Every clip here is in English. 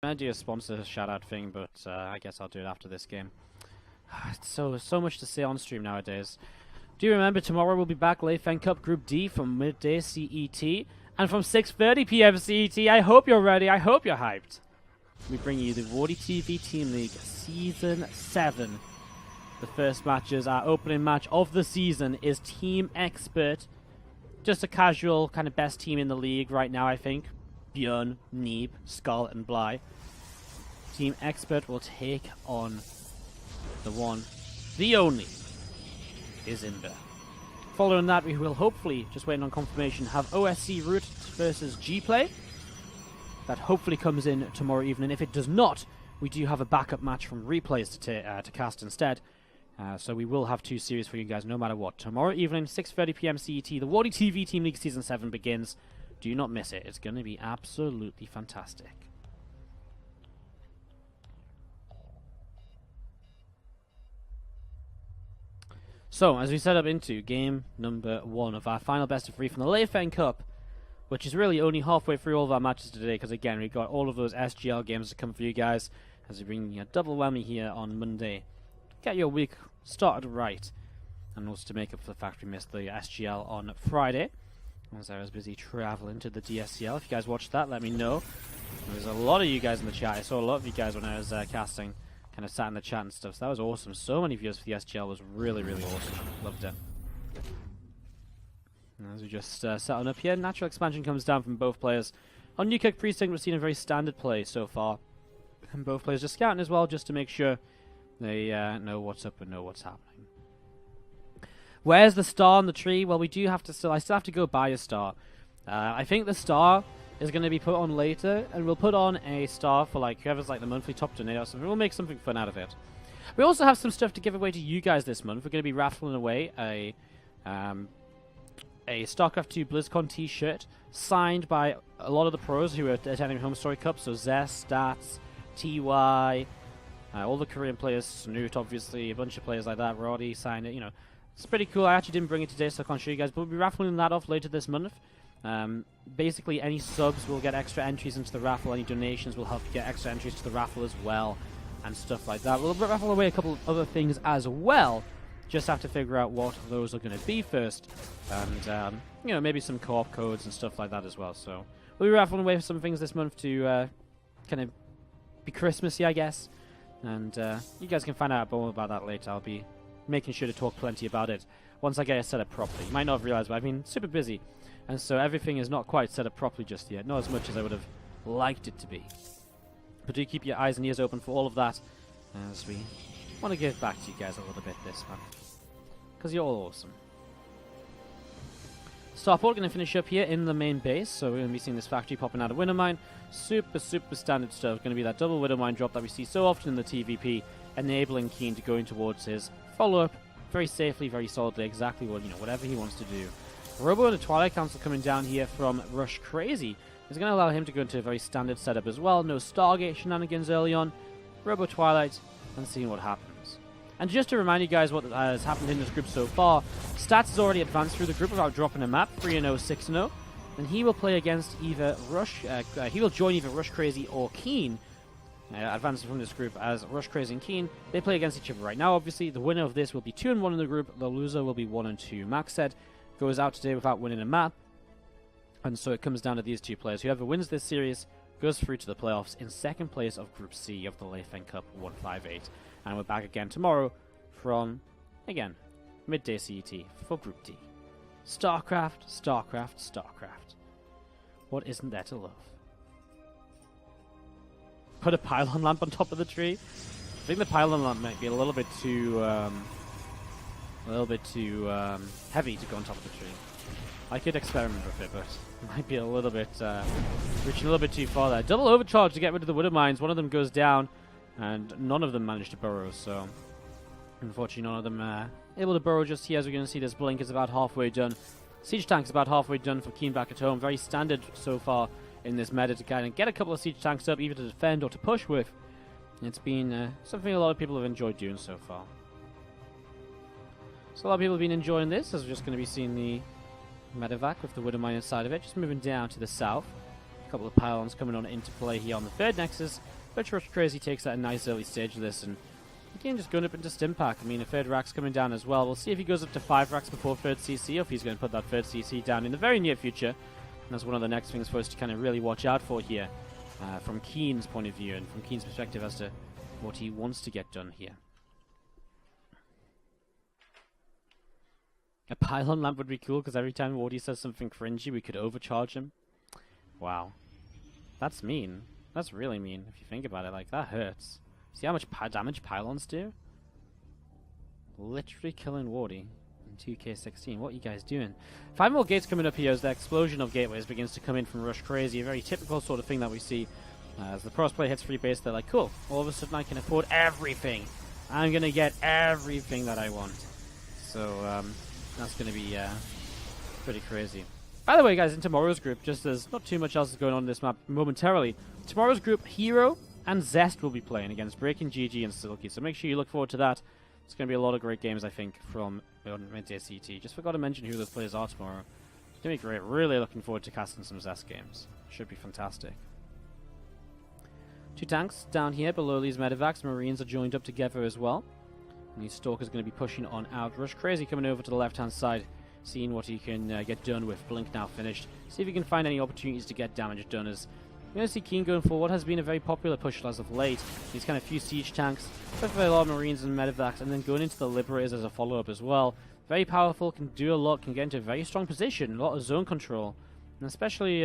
I'm gonna do a sponsor shout out thing, but I guess I'll do it after this game. It's so much to say on stream nowadays. Do you remember tomorrow we'll be back Leifeng Cup Group D from midday CET and from 6:30 PM CET. I hope you're ready. I hope you're hyped. We bring you the WardiTV Team League Season 7. The first matches, our opening match of the season is Team Expert. Just a casual kind of best team in the league right now, I think. Björn, Neeb, Skull, and Bly. Team Expert will take on the one, the only, Izimba. Following that, we will hopefully, just waiting on confirmation, have OSC Root versus G-Play. That hopefully comes in tomorrow evening. If it does not, we do have a backup match from Replays to cast instead. So we will have 2 series for you guys no matter what. Tomorrow evening, 6:30 PM CET, the WardiTV Team League Season 7 begins. Do not miss it. It's going to be absolutely fantastic. So, as we set up into game number 1 of our final best of 3 from the Leifeng Cup, which is really only halfway through all of our matches today, because again, we've got all of those SGL games to come for you guys, as we bring a double whammy here on Monday. Get your week started right, and also to make up for the fact we missed the SGL on Friday, as I was busy traveling to the DSCL. If you guys watched that, let me know. There's a lot of you guys in the chat. I saw a lot of you guys when I was casting, kind of sat in the chat and stuff, so that was awesome. So many views for the SGL was really, really awesome. Loved it. And as we just set on up here, natural expansion comes down from both players. On New Kick Precinct, we've seen a very standard play so far, and both players just scouting as well, just to make sure they know what's up and know what's happening. Where's the star on the tree? Well, we do have to I still have to go buy a star. I think the star is going to be put on later, and we'll put on a star for like whoever's like the monthly top donator or something. We'll make something fun out of it. We also have some stuff to give away to you guys this month. We're going to be raffling away a StarCraft 2 BlizzCon t-shirt signed by a lot of the pros who are attending Home Story Cup. So Zest, Stats, TY, all the Korean players, Snoot obviously, a bunch of players like that. Roddy signed it, you know. It's pretty cool. I actually didn't bring it today, so I can't show you guys, but we'll be raffling that off later this month. Basically, any subs will get extra entries into the raffle. Any donations will help you get extra entries to the raffle as well, and stuff like that. We'll raffle away a couple of other things as well. Just have to figure out what those are going to be first, and you know, maybe some co-op codes and stuff like that as well. So we'll be raffling away some things this month to kind of be Christmassy, I guess. And you guys can find out more about that later. I'll be making sure to talk plenty about it once I get it set up properly. You might not have realized, but I've been super busy, and so everything is not quite set up properly just yet. Not as much as I would have liked it to be. But do keep your eyes and ears open for all of that, as we want to give back to you guys a little bit this month, because you're all awesome. Starport going to finish up here in the main base, so we're going to be seeing this factory popping out of Widowmine. Super standard stuff. Going to be that double Widowmine drop that we see so often in the TvP, enabling KeeN to go in towards his follow-up very safely, very solidly, exactly what, you know, whatever he wants to do. Robo and the Twilight Council coming down here from Rushcrazy is going to allow him to go into a very standard setup as well. No Stargate shenanigans early on. Robo Twilight, and seeing what happens. And just to remind you guys what has happened in this group so far, Stats has already advanced through the group without dropping a map, 3-0, 6-0. And he will play against either he will join either Rushcrazy or KeeN, advancing from this group as Rushcrazy and KeeN. They play against each other right now, obviously. The winner of this will be 2-1 in the group. The loser will be 1-2. Max said goes out today without winning a map. And so it comes down to these two players. Whoever wins this series goes through to the playoffs in second place of Group C of the Leifeng Cup 158. And we're back again tomorrow from, again, midday CET for Group D. StarCraft, StarCraft, StarCraft. What isn't there to love? Put a pylon lamp on top of the tree. I think the pylon lamp might be a little bit too heavy to go on top of the tree. I could experiment with it, but it might be a little bit reaching a little bit too far there. Double overcharge to get rid of the Widow Mines. One of them goes down, and none of them managed to burrow. So unfortunately, none of them able to burrow just here. As we're going to see, this blink is about halfway done. Siege tank is about halfway done for KeeN back at home. Very standard so far in this meta to kind of get a couple of siege tanks up, either to defend or to push with. It's been something a lot of people have enjoyed doing so far. So a lot of people have been enjoying this, as we're just going to be seeing the medevac with the Widowmine inside of it, just moving down to the south. A couple of pylons coming on into play here on the third Nexus, but Rushcrazy takes that a nice early stage of this, and again just going up into stim pack. I mean, a third rack's coming down as well. We'll see if he goes up to 5 racks before third CC, or if he's going to put that third CC down in the very near future. And that's one of the next things for us to kind of really watch out for here, from KeeN's point of view and from KeeN's perspective as to what he wants to get done here. A pylon lamp would be cool, because every time Wardy says something cringy, we could overcharge him. Wow. That's mean. That's really mean, if you think about it. Like, that hurts. See how much damage pylons do? Literally killing Wardy in 2K16. What are you guys doing? 5 more gates coming up here as the explosion of gateways begins to come in from Rushcrazy. A very typical sort of thing that we see. As the pros player hits free base, they're like, cool, all of a sudden I can afford everything. I'm going to get everything that I want. So, that's going to be pretty crazy. By the way, guys, in tomorrow's group, just as not too much else is going on in this map momentarily, tomorrow's group, Hero and Zest will be playing against Breaking GG and Silky. So make sure you look forward to that. It's going to be a lot of great games, I think, from Midday CT. Just forgot to mention who those players are tomorrow. It's going to be great. Really looking forward to casting some Zest games. Should be fantastic. 2 tanks down here below these medevacs. Marines are joined up together as well. And these Stalkers are going to be pushing on out. Rushcrazy coming over to the left-hand side, seeing what he can get done with Blink now finished. See if he can find any opportunities to get damage done. As you're going to see KeeN going for what has been a very popular push as of late. These kind of few siege tanks, with a lot of Marines and medevacs, and then going into the Liberators as a follow-up as well. Very powerful, can do a lot, can get into a very strong position, a lot of zone control, and especially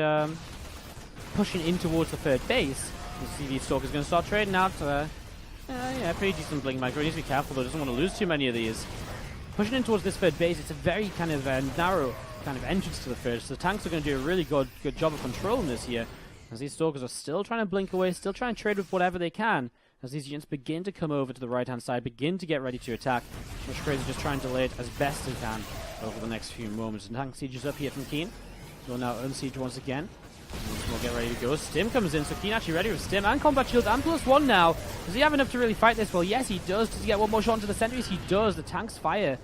pushing in towards the third base. You see these Stalkers going to start trading out. Yeah, pretty decent Blink micro. He needs to be careful though, doesn't want to lose too many of these. Pushing in towards this third base, it's a very kind of narrow kind of entrance to the third, so the tanks are going to do a really good job of controlling this here, as these Stalkers are still trying to blink away, still trying to trade with whatever they can, as these units begin to come over to the right-hand side, begin to get ready to attack. Rushcrazy just trying to delay it as best he can over the next few moments. And tank siege is up here from KeeN. Will now unsiege once again. We'll get ready to go. Stim comes in, so KeeN actually ready with Stim and combat shields and +1 now. Does he have enough to really fight this? Well, yes, he does. Does he get one more shot into the sentries? He does. The tanks fire.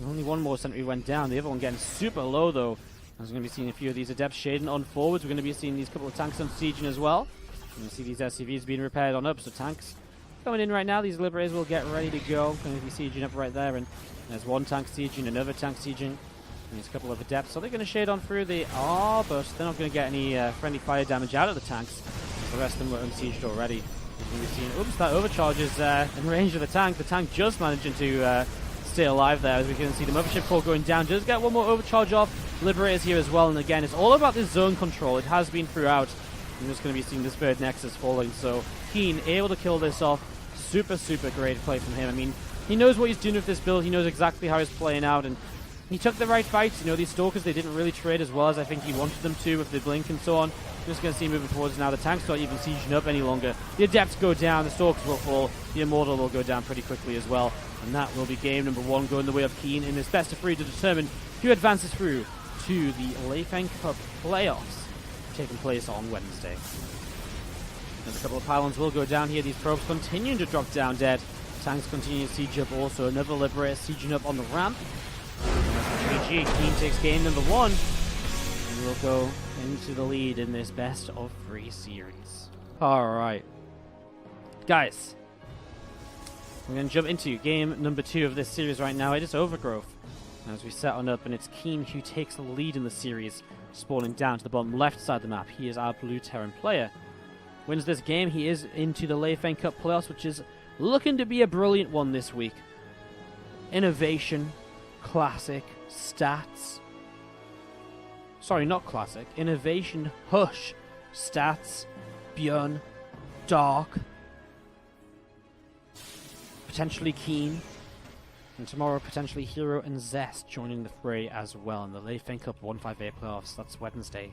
Only one more sentry went down. The other one getting super low, though. As we're going to be seeing a few of these adepts shading on forwards. We're going to be seeing these couple of tanks unsieging as well. You can see these SCVs being repaired on up, so tanks going in right now. These Liberators will get ready to go. Going to be sieging up right there, and there's one tank sieging, another tank sieging. And there's a couple of adepts. So they're going to shade on through. They are, but they're not going to get any friendly fire damage out of the tanks. The rest of them were unsieged already. We've seen, oops, that overcharge is in range of the tank. The tank just managing to stay alive there, as we can see the mothership core going down. Does get one more overcharge off. Liberators here as well, and again, it's all about this zone control. It has been throughout. We're just going to be seeing this third Nexus falling. So KeeN able to kill this off. Super, super great play from him. I mean, he knows what he's doing with this build. He knows exactly how he's playing out, and he took the right fights. You know, these Stalkers, they didn't really trade as well as I think he wanted them to with the Blink and so on. Just going to see moving forwards now. The tanks not even sieging up any longer. The Adepts go down. The Stalkers will fall. The Immortal will go down pretty quickly as well. And that will be game number 1 going the way of KeeN in this best of 3 to determine who advances through to the Leifeng Cup playoffs taking place on Wednesday. There's a couple of pylons will go down here. These probes continuing to drop down dead. Tanks continue to siege up also. Another Liberator sieging up on the ramp. GG. KeeN takes game number 1. And we'll go into the lead in this best of 3 series. Alright. Guys. We're going to jump into game number 2 of this series right now. It is Overgrowth. As we set on up, and it's KeeN who takes the lead in the series, spawning down to the bottom left side of the map. He is our blue Terran player. Wins this game, he is into the Leifeng Cup playoffs, which is looking to be a brilliant one this week. Innovation, classic, stats. Sorry, not classic. Innovation, Hush, stats, Björn, Dark, potentially KeeN, and tomorrow potentially Hero and Zest joining the fray as well in the Leifeng Cup 158 playoffs. That's Wednesday.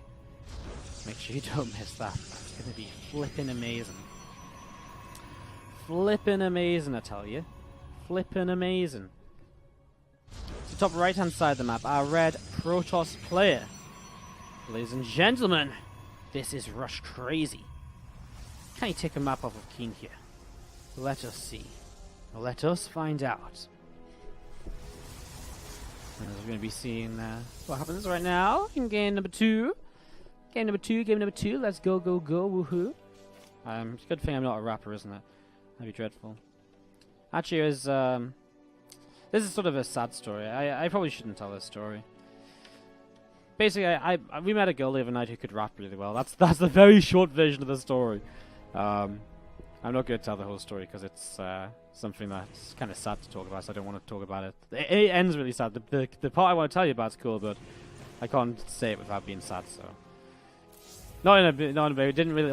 Make sure you don't miss that. It's going to be flipping amazing. Flipping amazing, I tell you. Flipping amazing. To the top right hand side of the map, our red Protoss player. Ladies and gentlemen, this is Rushcrazy. Can he take a map off of KeeN here? Let us see. Let us find out. As we're going to be seeing what happens right now in game number 2. Game number two. Let's go, woohoo. It's a good thing I'm not a rapper, isn't it? That'd be dreadful. Actually, this is sort of a sad story. I probably shouldn't tell this story. Basically, we met a girl the other night who could rap really well. That's the very short version of the story. I'm not going to tell the whole story because it's something that's kind of sad to talk about, so I don't want to talk about it. It ends really sad. The part I want to tell you about is cool, but I can't say it without being sad, so... It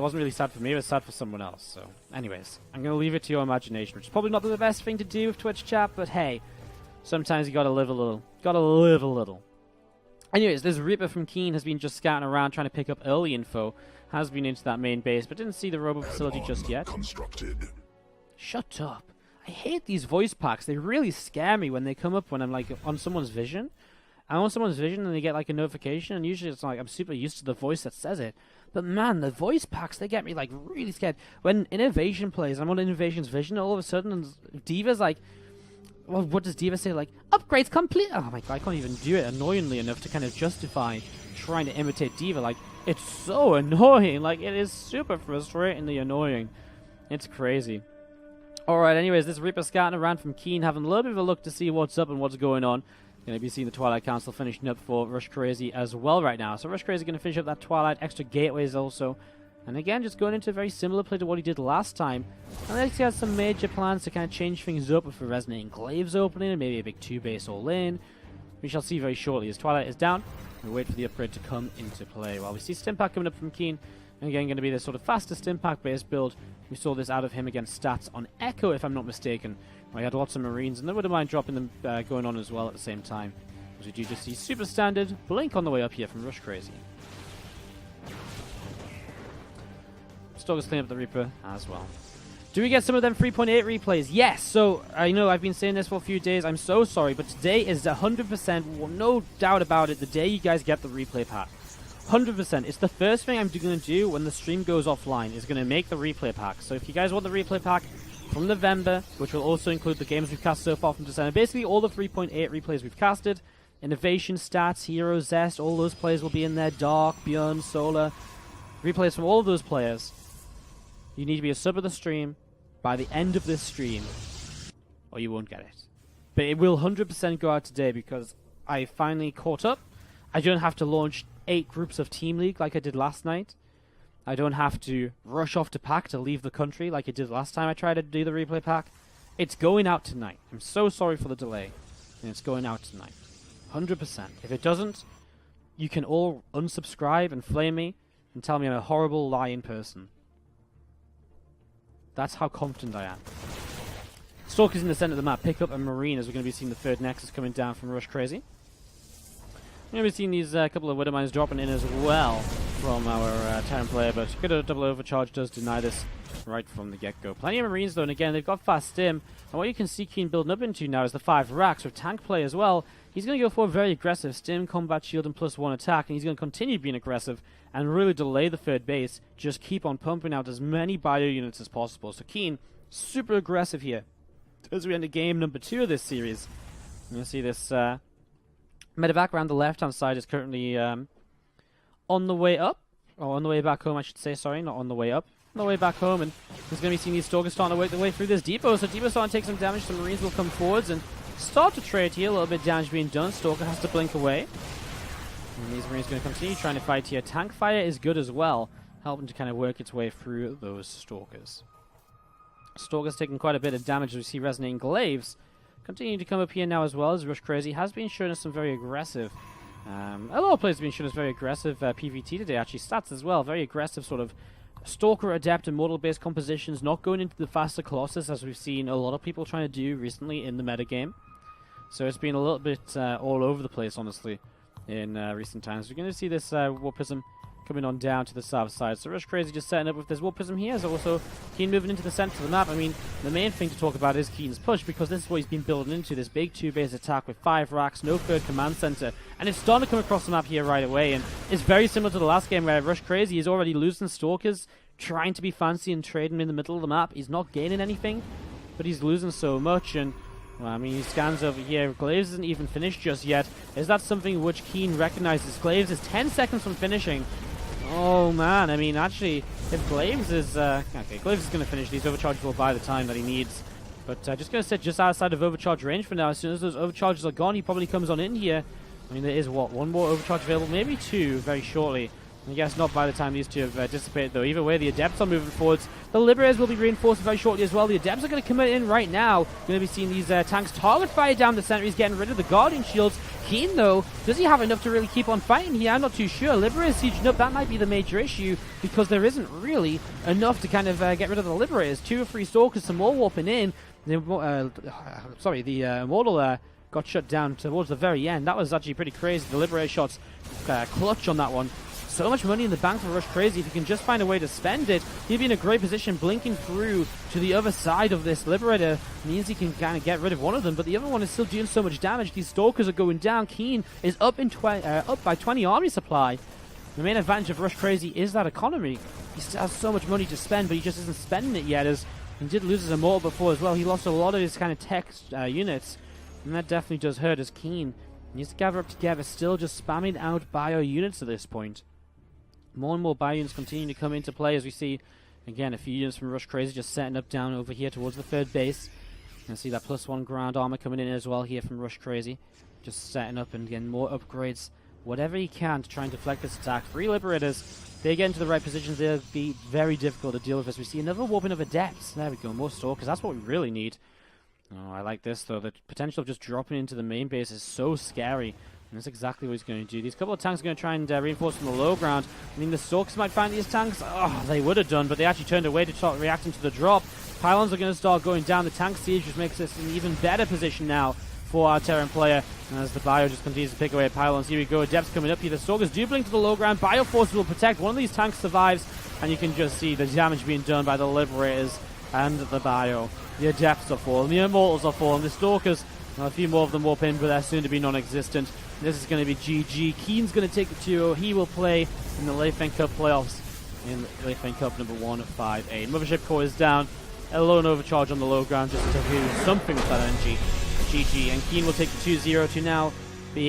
wasn't really sad for me, it was sad for someone else, so... Anyways, I'm going to leave it to your imagination, which is probably not the best thing to do with Twitch chat, but hey, sometimes you gotta live a little. Anyways, this Reaper from KeeN has been just scouting around trying to pick up early info, has been into that main base, but didn't see the robo facility just yet. Constructed. Shut up. I hate these voice packs. They really scare me when they come up when I'm like on someone's vision. I'm on someone's vision and they get like a notification, and usually it's like I'm super used to the voice that says it. But man, the voice packs, they get me like really scared. When Innovation plays, I'm on Innovation's vision, all of a sudden Diva's like, well, what does Diva say? Like, upgrades complete. Oh my god, I can't even do it annoyingly enough to kind of justify trying to imitate Diva. Like, it's so annoying. Like, it is super frustratingly annoying. It's crazy. Alright, anyways, this Reaper scouting around from KeeN, having a little bit of a look to see what's up and what's going on. Going to be seeing the Twilight Council finishing up for Rushcrazy as well right now. So Rushcrazy going to finish up that Twilight, extra gateways also. And again, just going into a very similar play to what he did last time. And then he has some major plans to kind of change things up with the Resonating Glaives opening and maybe a big 2-base all-in. We shall see very shortly as Twilight is down. We wait for the upgrade to come into play. While we see Stimpack coming up from KeeN. And again, going to be the sort of fastest Stimpack-based build. We saw this out of him against stats on Echo, if I'm not mistaken. Where he had lots of Marines, and I wouldn't mind dropping them going on as well at the same time. As we do just see super standard Blink on the way up here from Rushcrazy. Stalker's clean up the Reaper as well. Do we get some of them 3.8 replays? Yes! So, I know I've been saying this for a few days. I'm so sorry, but today is 100%, no doubt about it, the day you guys get the replay pack. 100%. It's the first thing I'm going to do when the stream goes offline, is going to make the replay pack. So if you guys want the replay pack from November, which will also include the games we've cast so far from December, basically all the 3.8 replays we've casted, Innovation, Stats, Hero, Zest, all those players will be in there, Dark, Bjorn, Solar, replays from all of those players. You need to be a sub of the stream by the end of this stream, or you won't get it. But it will 100% go out today because I finally caught up. I don't have to launch 8 groups of Team League like I did last night. I don't have to rush off to pack to leave the country like I did last time I tried to do the replay pack. It's going out tonight. I'm so sorry for the delay. And it's going out tonight. 100%. If it doesn't, you can all unsubscribe and flame me and tell me I'm a horrible, lying person. That's how confident I am. Stalker's in the center of the map. Pick up a Marine as we're going to be seeing the third Nexus coming down from Rushcrazy. We're going to be seeing these couple of Widow Mines dropping in as well from our Terran player, but good double overcharge does deny this right from the get-go. Plenty of Marines though, and again, they've got fast stim, and what you can see KeeN building up into now is the 5 racks with tank play as well. He's going to go for a very aggressive stim, combat shield, and +1 attack, and he's going to continue being aggressive and really delay the third base, just keep on pumping out as many bio units as possible. So KeeN, super aggressive here. As we enter game number 2 of this series, you're going to see this medevac around the left-hand side is currently on the way up, or on the way back home, I should say, sorry, not on the way up. On the way back home, and he's going to be seeing these Stalkers starting to work their way through this depot, so depot starting to take some damage, some Marines will come forwards and start to trade here, a little bit of damage being done. Stalker has to blink away. And these Marines are going to continue trying to fight here. Tank fire is good as well, helping to kind of work its way through those Stalkers. Stalker's taking quite a bit of damage as we see Resonating Glaives continuing to come up here now as well, as Rushcrazy has been showing us some very aggressive, a lot of players have been showing us very aggressive PvT today, actually, stats as well, very aggressive sort of Stalker, Adept, and Mortal-based compositions, not going into the faster Colossus as we've seen a lot of people trying to do recently in the metagame. So it's been a little bit all over the place, honestly, in recent times. We're going to see this Warp Prism coming on down to the south side. So Rushcrazy just setting up with this Warp Prism here. There's also KeeN moving into the center of the map. I mean, the main thing to talk about is KeeN's push, because this is what he's been building into, this big 2-base attack with 5 racks, no third command center. And it's starting to come across the map here right away, and it's very similar to the last game where Rushcrazy is already losing Stalkers, trying to be fancy and trading in the middle of the map. He's not gaining anything, but he's losing so much, and well, I mean, he scans over here. Glaives isn't even finished just yet. Is that something which KeeN recognizes? Glaives is 10 seconds from finishing. Oh man, I mean, actually, if Glaves is okay, Glaves is going to finish these overcharges will buy the time that he needs. But just going to sit just outside of overcharge range for now. As soon as those overcharges are gone, he probably comes on in here. I mean, there is, what, one more overcharge available? Maybe two very shortly. I guess not by the time these two have dissipated, though. Either way, the Adepts are moving forwards. The Liberators will be reinforced very shortly as well. The Adepts are going to come in right now. Going to be seeing these tanks target fire down the center. He's getting rid of the Guardian shields. KeeN, though, does he have enough to really keep on fighting here? I'm not too sure. Liberators sieging up, that might be the major issue, because there isn't really enough to kind of get rid of the Liberators. 2 or 3 Stalkers, some more warping in. The Immortal got shut down towards the very end. That was actually pretty crazy. The Liberator shots clutch on that one. So much money in the bank for Rushcrazy. If he can just find a way to spend it, he'd be in a great position. Blinking through to the other side of this Liberator means he can kind of get rid of one of them, but the other one is still doing so much damage. These Stalkers are going down. KeeN is up by 20 army supply. The main advantage of Rushcrazy is that economy. He still has so much money to spend, but he just isn't spending it yet, as he did lose his Immortal before as well. He lost a lot of his kind of tech units, and that definitely does hurt as KeeN needs to gather up together, still just spamming out bio units at this point. More and more bio units continue to come into play as we see, again, a few units from Rushcrazy just setting up down over here towards the 3rd base. And see that +1 ground armor coming in as well here from Rushcrazy. Just setting up and getting more upgrades, whatever he can to try and deflect this attack. 3 Liberators, they get into the right positions, they'll be very difficult to deal with as we see another warping of Adepts. There we go, more Stalkers, that's what we really need. Oh, I like this though, the potential of just dropping into the main base is so scary. And that's exactly what he's going to do. These couple of tanks are going to try and reinforce from the low ground. I mean, the Stalkers might find these tanks. Oh, they would have done, but they actually turned away to start reacting to the drop. Pylons are going to start going down. The tank siege just makes us in an even better position now for our Terran player. And as the Bio just continues to pick away at Pylons. Here we go, Adepts coming up here. The Stalkers do blink to the low ground. Bio forces will protect. One of these tanks survives. And you can just see the damage being done by the Liberators and the Bio. The Adepts are falling. The Immortals are falling. The Stalkers, well, a few more of them warp in, but they're soon to be non-existent. This is going to be GG. KeeN's going to take the 2-0. He will play in the Leifeng Cup playoffs in Leifeng Cup number 158. Mothership Core is down. A lone overcharge on the low ground just to do something with that energy. GG. And KeeN will take the 2-0 to now